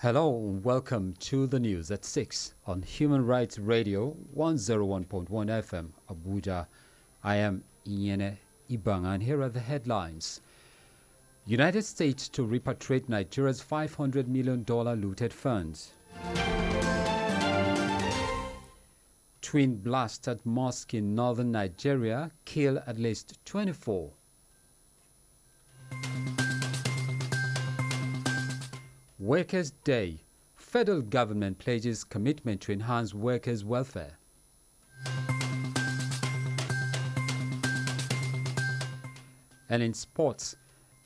Hello, welcome to the news at 6 on Human Rights Radio 101.1 FM, Abuja. I am Inyene Ibang, and here are the headlines. United States to repatriate Nigeria's $500 million looted funds. Twin blast at mosque in northern Nigeria kill at least 24. Workers' Day. Federal government pledges commitment to enhance workers' welfare. And in sports,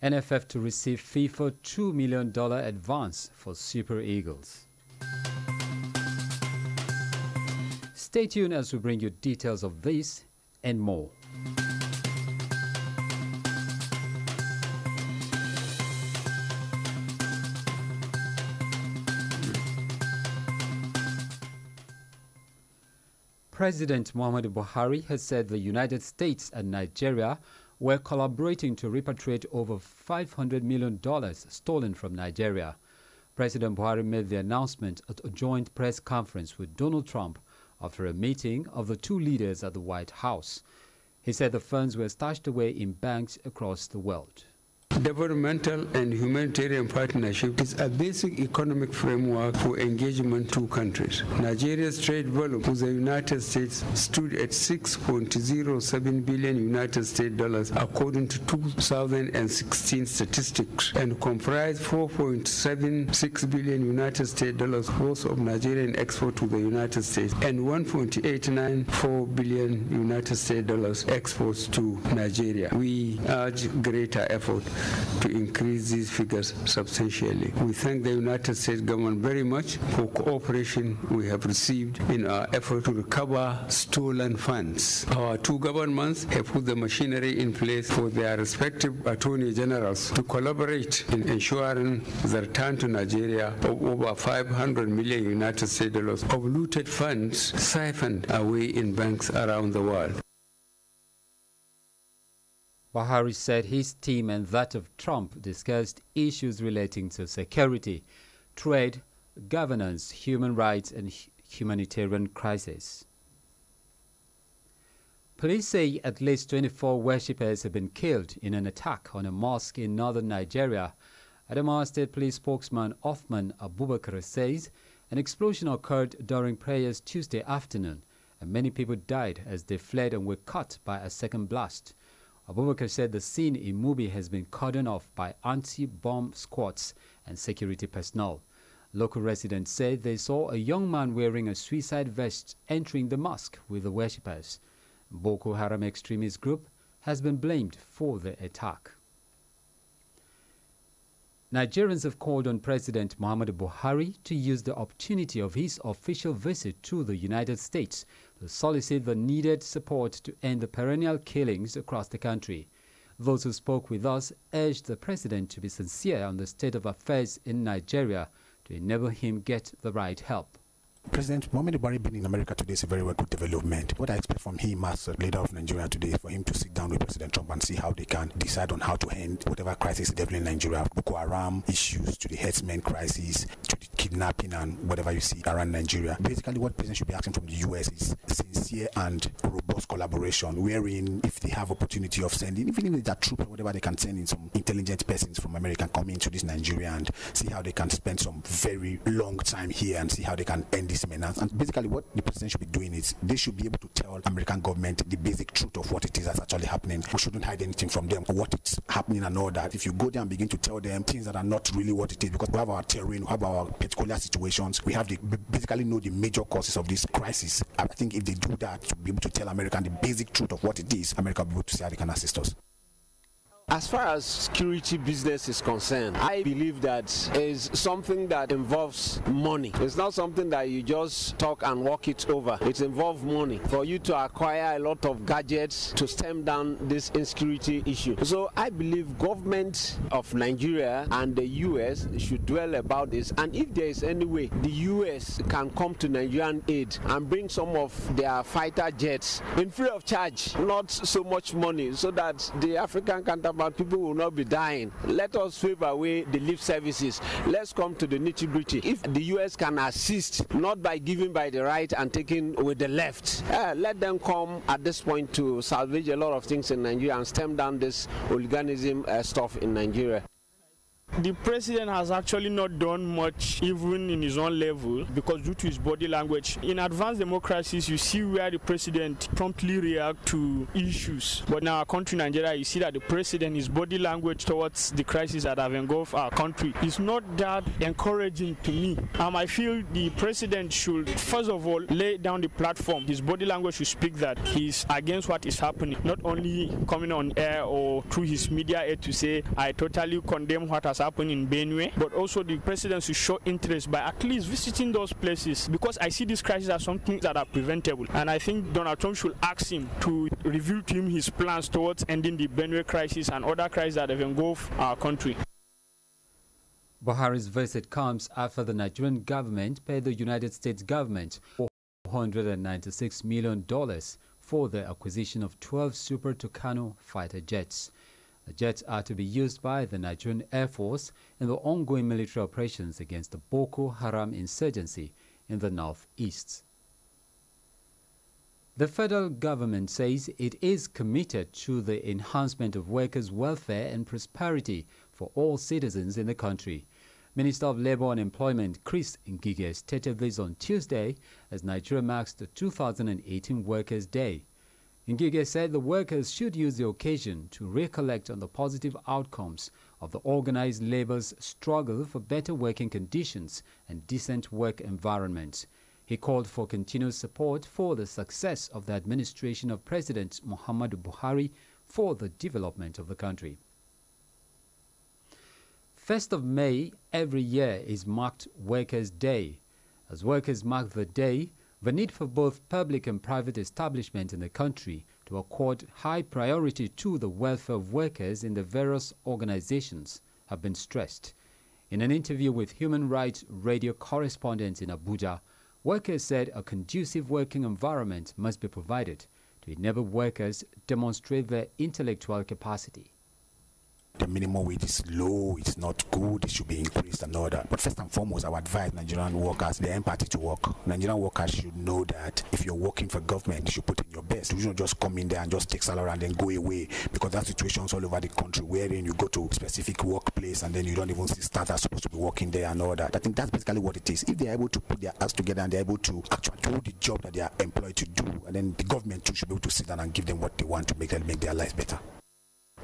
NFF to receive FIFA $2 million advance for Super Eagles. Stay tuned as we bring you details of this and more. President Muhammadu Buhari has said the United States and Nigeria were collaborating to repatriate over $500 million stolen from Nigeria. President Buhari made the announcement at a joint press conference with Donald Trump after a meeting of the two leaders at the White House. He said the funds were stashed away in banks across the world. Developmental and humanitarian partnership is a basic economic framework for engagement to countries. Nigeria's trade volume with the United States stood at $6.07 billion United States dollars according to 2016 statistics and comprised $4.76 billion United States dollars worth of Nigerian export to the United States and $1.894 billion United States dollars exports to Nigeria. We urge greater effort to increase these figures substantially. We thank the United States government very much for cooperation we have received in our effort to recover stolen funds. Our two governments have put the machinery in place for their respective attorney generals to collaborate in ensuring the return to Nigeria of over $500 million United States dollars of looted funds siphoned away in banks around the world. Buhari said his team and that of Trump discussed issues relating to security, trade, governance, human rights, and humanitarian crisis. Police say at least 24 worshippers have been killed in an attack on a mosque in northern Nigeria. Adamawa State Police spokesman Othman Abubakar says an explosion occurred during prayers Tuesday afternoon, and many people died as they fled and were caught by a second blast. Abubakar said the scene in Mubi has been cordoned off by anti-bomb squads and security personnel. Local residents said they saw a young man wearing a suicide vest entering the mosque with the worshippers. Boko Haram extremist group has been blamed for the attack. Nigerians have called on President Muhammadu Buhari to use the opportunity of his official visit to the United States to solicit the needed support to end the perennial killings across the country. Those who spoke with us urged the president to be sincere on the state of affairs in Nigeria to enable him get the right help. President Muhammadu Buhari being in America today is a very good development. What I expect from him as a leader of Nigeria today is for him to sit down with President Trump and see how they can decide on how to end whatever crisis is developing in Nigeria. Boko Haram issues, to the herdsmen crisis, to the kidnapping and whatever you see around Nigeria. Basically what the president should be asking from the US is sincere and robust collaboration, wherein if they have opportunity of sending, even if they're troops or whatever, they can send in some intelligent persons from America come into this Nigeria and see how they can spend some very long time here and see how they can end this menace. And basically what the president should be doing is they should be able to tell American government the basic truth of what it is that's actually happening. We shouldn't hide anything from them, what it's happening and all that. If you go there and begin to tell them things that are not really what it is, because we have our terrain, we have our particular situations, we have the basically know the major causes of this crisis. I think if they do that, to be able to tell American the basic truth of what it is, America will be able to see how they can assist us. As far as security business is concerned, I believe that is something that involves money. It's not something that you just talk and walk it over. It involves money for you to acquire a lot of gadgets to stem down this insecurity issue. So I believe government of Nigeria and the US should dwell about this, and if there is any way the US can come to Nigerian aid and bring some of their fighter jets in free of charge, not so much money, so that the African counterparts about people will not be dying. Let us sweep away the lip services. Let's come to the nitty-gritty. If the U.S. can assist, not by giving by the right and taking with the left, let them come at this point to salvage a lot of things in Nigeria and stem down this hooliganism stuff in Nigeria. The president has actually not done much even in his own level because due to his body language. In advanced democracies, you see where the president promptly reacts to issues. But in our country, Nigeria, you see that the president, his body language towards the crisis that have engulfed our country is not that encouraging to me. I feel the president should, first of all, lay down the platform. His body language should speak that he's against what is happening, not only coming on air or through his media aid to say, I totally condemn what has happened in Benue, but also the president should show interest by at least visiting those places, because I see this crisis as something that are preventable, and I think Donald Trump should ask him to reveal to him his plans towards ending the Benue crisis and other crises that have engulfed our country. Buhari's visit comes after the Nigerian government paid the United States government $496 million for the acquisition of 12 Super Tucano fighter jets. The jets are to be used by the Nigerian Air Force in the ongoing military operations against the Boko Haram insurgency in the northeast. The federal government says it is committed to the enhancement of workers' welfare and prosperity for all citizens in the country. Minister of Labour and Employment Chris Ngige stated this on Tuesday as Nigeria marks the 2018 Workers' Day. Ngige said the workers should use the occasion to recollect on the positive outcomes of the organized labor's struggle for better working conditions and decent work environments. He called for continued support for the success of the administration of President Muhammadu Buhari for the development of the country. 1st of May every year is marked Workers' Day. As workers mark the day, the need for both public and private establishments in the country to accord high priority to the welfare of workers in the various organizations have been stressed. In an interview with Human Rights Radio correspondents in Abuja, workers said a conducive working environment must be provided to enable workers demonstrate their intellectual capacity. The minimum wage is low, it's not good, it should be increased and all that. But first and foremost, I would advise Nigerian workers, the empathy to work. Nigerian workers should know that if you're working for government, you should put in your best. You don't just come in there and just take salary and then go away, because there are situations all over the country wherein you go to a specific workplace and then you don't even see staff that's supposed to be working there and all that. I think that's basically what it is. If they're able to put their acts together and they're able to actually do the job that they are employed to do, and then the government too should be able to sit down and give them what they want to make their lives better.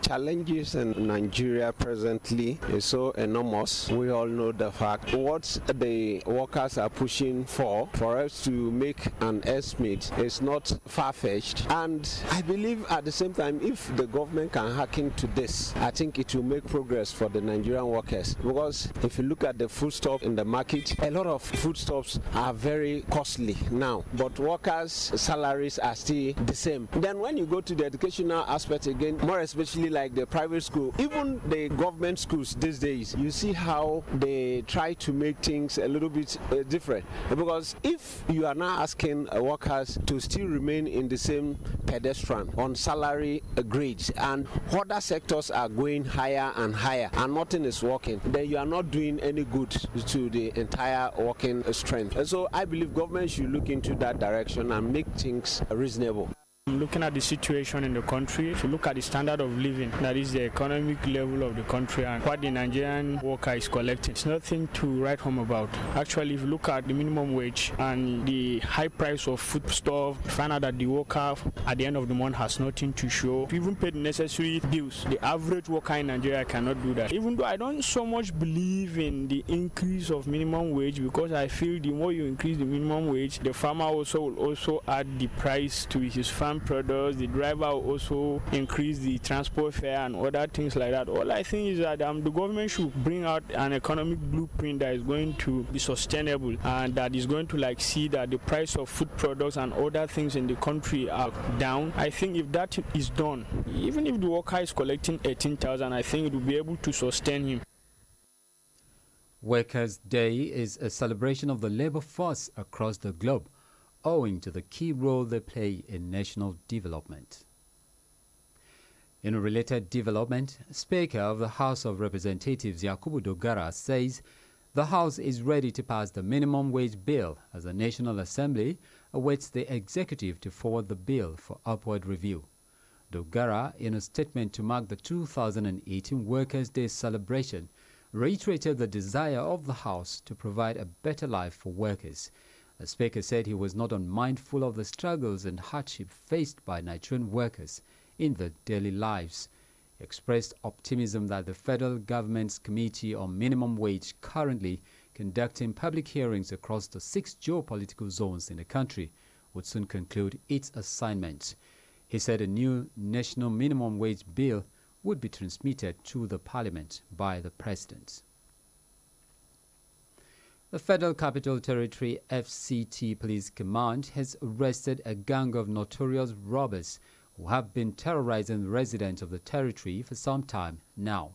Challenges in Nigeria presently is so enormous. We all know the fact. What the workers are pushing for us to make an estimate is not far-fetched. And I believe at the same time, if the government can hack into this, I think it will make progress for the Nigerian workers. Because if you look at the foodstuff in the market, a lot of foodstuffs are very costly now. But workers' salaries are still the same. Then when you go to the educational aspect again, more especially like the private school, even the government schools these days, you see how they try to make things a little bit different. Because if you are now asking workers to still remain in the same pedestrian on salary grades, and other sectors are going higher and higher and nothing is working, then you are not doing any good to the entire working strength. And so I believe government should look into that direction and make things reasonable. Looking at the situation in the country, if you look at the standard of living, that is the economic level of the country and what the Nigerian worker is collecting, it's nothing to write home about. Actually, if you look at the minimum wage and the high price of foodstuff, you find out that the worker at the end of the month has nothing to show. If you even pay the necessary bills, the average worker in Nigeria cannot do that. Even though I don't so much believe in the increase of minimum wage, because I feel the more you increase the minimum wage, the farmer will also add the price to his farm products, the driver will also increase the transport fare and other things like that. All I think is that the government should bring out an economic blueprint that is going to be sustainable and that is going to see that the price of food products and other things in the country are down. I think if that is done, even if the worker is collecting 18,000, I think it will be able to sustain him. Workers' Day is a celebration of the labor force across the globe, owing to the key role they play in national development. In a related development, Speaker of the House of Representatives Yakubu Dogara says the House is ready to pass the minimum wage bill as the National Assembly awaits the executive to forward the bill for upward review. Dogara, in a statement to mark the 2018 Workers' Day celebration, reiterated the desire of the House to provide a better life for workers. The Speaker said he was not unmindful of the struggles and hardship faced by Nigerian workers in their daily lives. He expressed optimism that the federal government's Committee on Minimum Wage, currently conducting public hearings across the 6 geopolitical zones in the country, would soon conclude its assignments. He said a new national minimum wage bill would be transmitted to the Parliament by the President. The Federal Capital Territory FCT Police Command has arrested a gang of notorious robbers who have been terrorizing residents of the territory for some time now.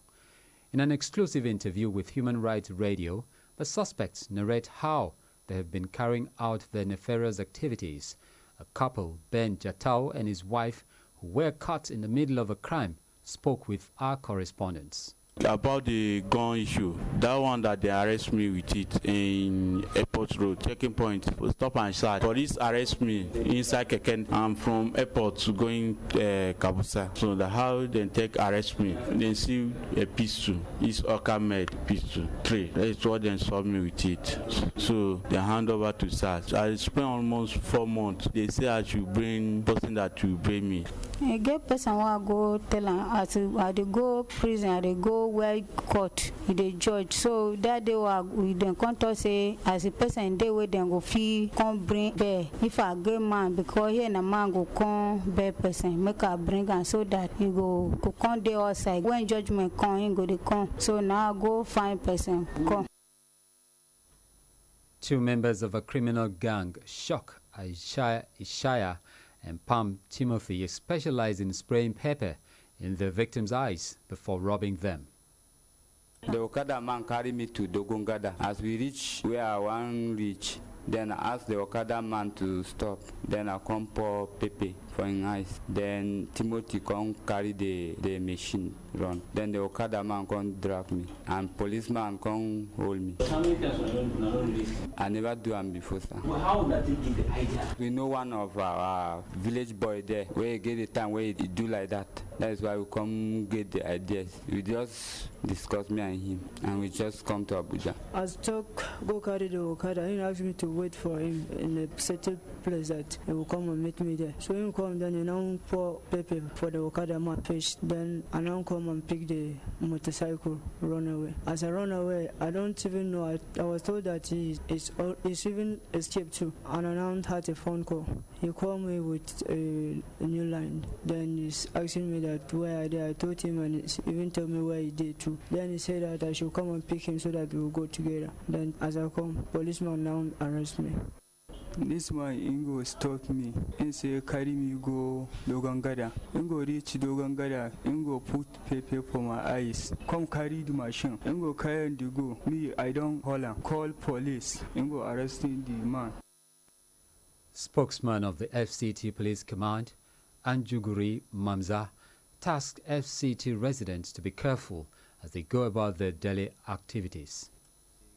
In an exclusive interview with Human Rights Radio, the suspects narrate how they have been carrying out their nefarious activities. A couple, Ben Jatau and his wife, who were caught in the middle of a crime, spoke with our correspondents. About the gun issue, that one that they arrest me with it in Airport Road, checking point, stop and search. Police arrest me inside Keken. I'm from airport to going Kabusa. So the how they take arrest me, they see a pistol. It's Oka made pistol 3. That is what they saw me with it. So they hand over to search. I spent almost 4 months. They say I should bring person that will bring me. I get person who go tell them I they go prison, I they go where court, the judge. So that day we then come to say as a person they will then go fee come bring bear. If I get man because here na man go come bear person make I bring and so that he go come there outside. When judgment come, he go they come. So now I go find person come. 2 members of a criminal gang, Shock Ishaya and Pam Timothy, specialize in spraying pepper in the victims' eyes before robbing them. The Okada man carried me to Dogongada. As we reach where I want to reach, then I asked the Okada man to stop. Then I come pour pepper for his eyes. Then Timothy come carry the machine run. Then the Okada man come drag me. And policeman come hold me. How many times have you done this? I never do them before, sir. Well, how did you get the idea? We know one of our village boy there, where he get the time where he do like that. That is why we come get the ideas. We just discuss me and him, and we just come to Abuja. As talk, go carry the Okada. He asked me to wait for him in a settled place that he will come and meet me there. So he come, then he now pour pepper for the Okada man face. Then I now come and pick the motorcycle, run away. As I run away, I don't even know. I was told that he's even escaped too. And I now had a phone call. He called me with a new line. Then he's asking me that where I did. I told him and he even told me where he did too. Then he said that I should come and pick him so that we will go together. Then as I come, policeman now arrest me. This man Ingo stopped me and say carry me go Dogangada. Ingo reach Dogangada, Ingo put paper for my eyes. Come carry the machine. Ingo carry and go. Me, I don't call police. Ingo arresting the man. Spokesman of the FCT Police Command, Anjuguri Mamza, tasked FCT residents to be careful as they go about their daily activities.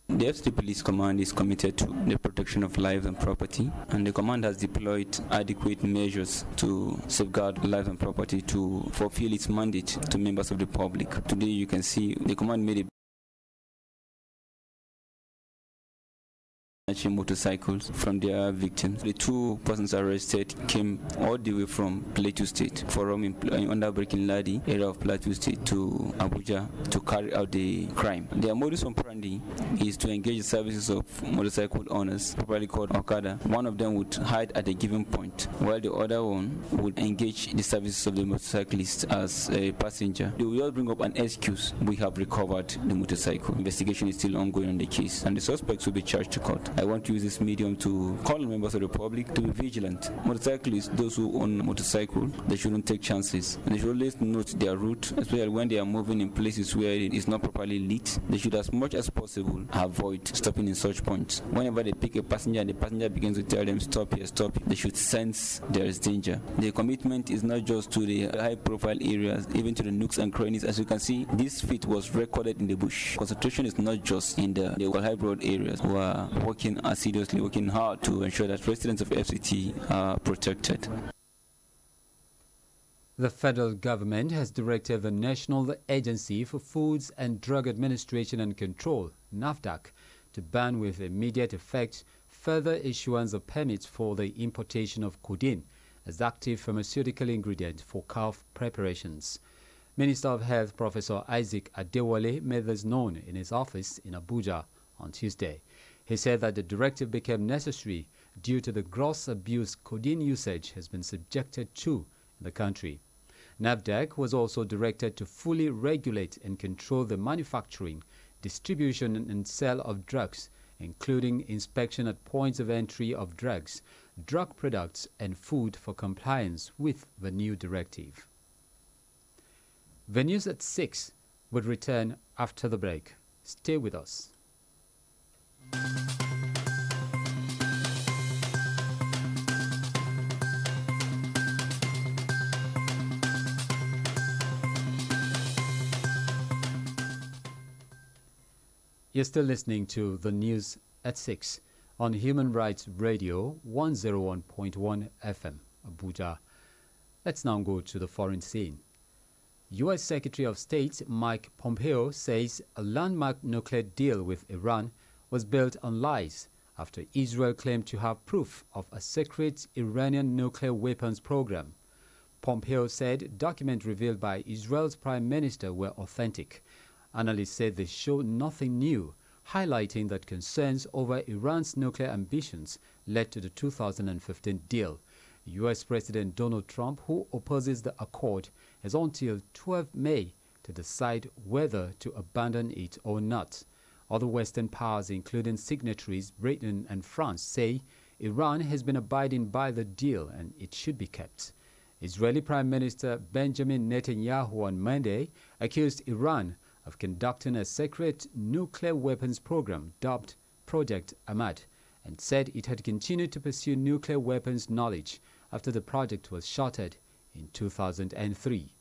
The FCT Police Command is committed to the protection of lives and property, and the command has deployed adequate measures to safeguard lives and property to fulfill its mandate to members of the public. Today you can see the command made a motorcycles from their victims. The 2 persons arrested came all the way from Plateau State for under Breaking Ladi area of Plateau State to Abuja to carry out the crime. Their modus operandi is to engage the services of motorcycle owners, properly called Okada. One of them would hide at a given point, while the other one would engage the services of the motorcyclist as a passenger. They will just bring up an excuse. We have recovered the motorcycle. Investigation is still ongoing on the case, and the suspects will be charged to court. I want to use this medium to call on members of the public to be vigilant. Motorcyclists, those who own a motorcycle, they shouldn't take chances. And they should always note their route, especially when they are moving in places where it is not properly lit. They should, as much as possible, avoid stopping in such points. Whenever they pick a passenger and the passenger begins to tell them, stop here, stop here, they should sense there is danger. The commitment is not just to the high-profile areas, even to the nooks and crannies. As you can see, this feat was recorded in the bush. Concentration is not just in the high-broad areas. We are working assiduously, working hard to ensure that residents of FCT are protected. The federal government has directed the National Agency for Foods and Drug Administration and Control, NAFDAC, to ban with immediate effect further issuance of permits for the importation of codeine as active pharmaceutical ingredient for calf preparations. Minister of Health Professor Isaac Adewale made this known in his office in Abuja on Tuesday. He said that the directive became necessary due to the gross abuse codeine usage has been subjected to in the country. NAFDAC was also directed to fully regulate and control the manufacturing, distribution and sale of drugs, including inspection at points of entry of drugs, drug products and food for compliance with the new directive. The news at 6 would return after the break. Stay with us. You're still listening to the news at 6 on Human Rights Radio 101.1 FM, Abuja. Let's now go to the foreign scene. U.S. Secretary of State Mike Pompeo says a landmark nuclear deal with Iran was built on lies after Israel claimed to have proof of a secret Iranian nuclear weapons program. Pompeo said documents revealed by Israel's prime minister were authentic. Analysts said they show nothing new, highlighting that concerns over Iran's nuclear ambitions led to the 2015 deal. U.S. President Donald Trump, who opposes the accord, has until 12 May to decide whether to abandon it or not. Other Western powers, including signatories Britain and France, say Iran has been abiding by the deal and it should be kept. Israeli Prime Minister Benjamin Netanyahu on Monday accused Iran of conducting a secret nuclear weapons program dubbed Project Ahmad and said it had continued to pursue nuclear weapons knowledge after the project was shuttered in 2003.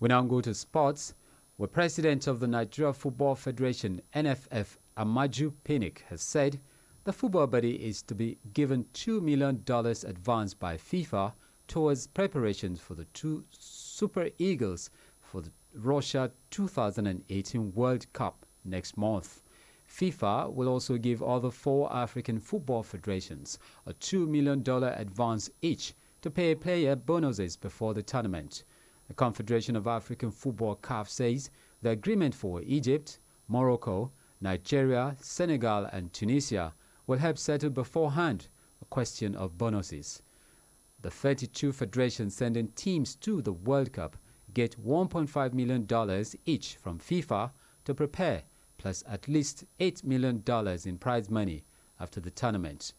We now go to sports, where President of the Nigeria Football Federation, NFF, Amaju Pinnick, has said the football body is to be given $2 million advance by FIFA towards preparations for the two Super Eagles for the Russia 2018 World Cup next month. FIFA will also give other 4 African football federations a $2 million advance each to pay player bonuses before the tournament. The Confederation of African Football (CAF) says the agreement for Egypt, Morocco, Nigeria, Senegal and Tunisia will help settle beforehand a question of bonuses. The 32 federations sending teams to the World Cup get $1.5 million each from FIFA to prepare, plus at least $8 million in prize money after the tournament.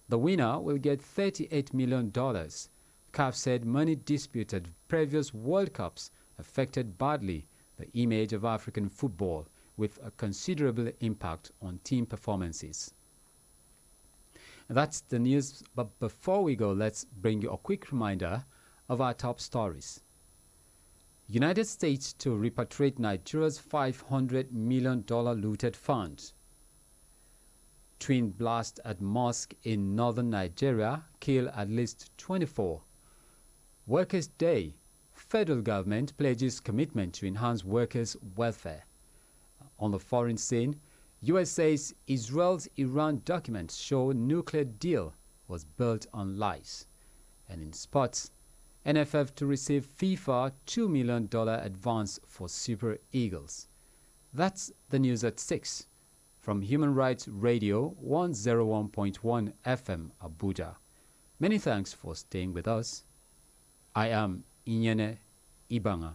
The winner will get $38 million. CAF said money disputed previous World Cups affected badly the image of African football, with a considerable impact on team performances. That's the news, but before we go, let's bring you a quick reminder of our top stories. United States to repatriate Nigeria's $500 million looted funds. Twin blast at mosque in northern Nigeria kill at least 24. Workers' Day. Federal government pledges commitment to enhance workers' welfare. On the foreign scene, U.S. says Israel's Iran documents show nuclear deal was built on lies. And in sports, NFF to receive FIFA $2 million advance for Super Eagles. That's the news at 6 from Human Rights Radio 101.1 FM Abuja. Many thanks for staying with us. I am Inyene Ibanga.